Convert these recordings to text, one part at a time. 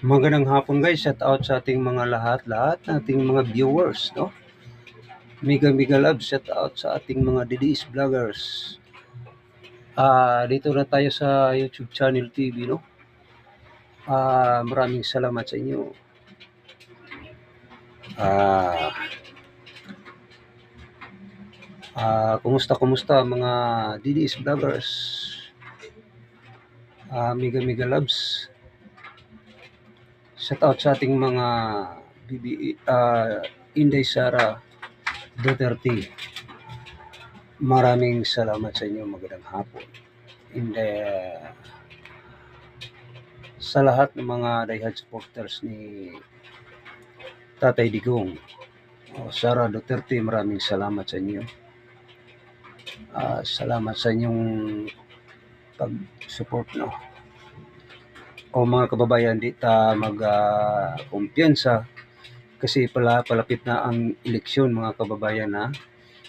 Magandang hapon guys, shout out sa ating mga lahat ng ating mga viewers, no? Mega love, shout out sa ating mga DDS vloggers. Dito na tayo sa YouTube channel TV, no? Maraming salamat sa inyo. Kumusta mga DDS vloggers? Mega loves. Shout out sa ating mga Inday Sara Duterte. Maraming salamat sa inyo, magandang hapon. Sa lahat ng mga diehard supporters ni Tatay Digong, Sara Duterte, maraming salamat sa inyo. Salamat sa inyong pag-support, no? O mga kababayan, di ta kumpiyansa kasi palapit na ang eleksyon, mga kababayan, na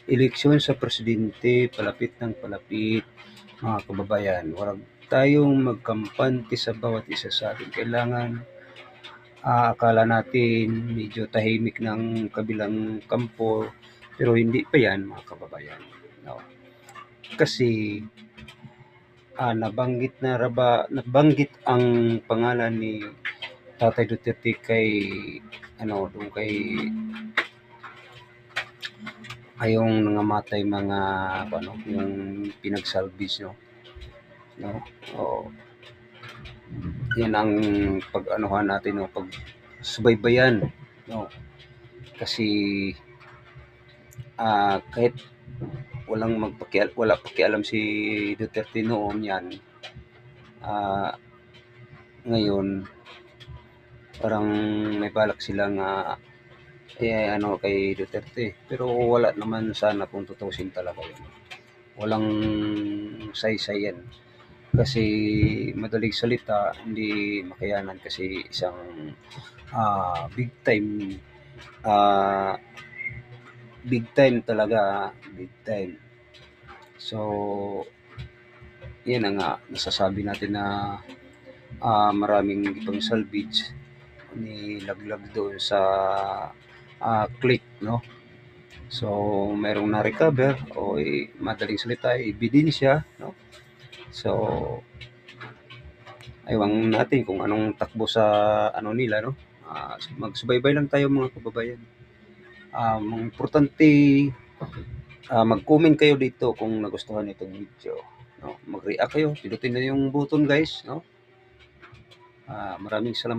eleksyon sa presidente, palapit mga kababayan. Huwag tayong magkampante sa bawat isa sa atin. Kailangan akala natin medyo tahimik ng kabilang kampo, pero hindi pa yan, mga kababayan, no? Kasi nabanggit ang pangalan ni Tatay Duterte kay ayong nangamatay mga yung pinagsalvage, no? Yan ang pag-anuhan natin, no? Pag-subaybayan, no? Kasi kahit wala pakialam si Duterte noon yan, ngayon parang may balak silang kay Duterte, pero wala naman sana kung tutusin talaga yun. Walang saysayan kasi madaling salita, hindi makayanan kasi isang big time talaga, big time. So yan ang nasasabi natin na maraming ibang salvage ni laglag doon sa click, no? So mayroong na-recover o madaling salita, ebidensya, no? So aywan natin kung anong takbo sa nila, no? Magsubaybay lang tayo, mga kababayan. Importante, mag-comment kayo dito kung nagustuhan itong video, no? Mag-react kayo, pindutin na yung button, guys, no? Maraming salamat.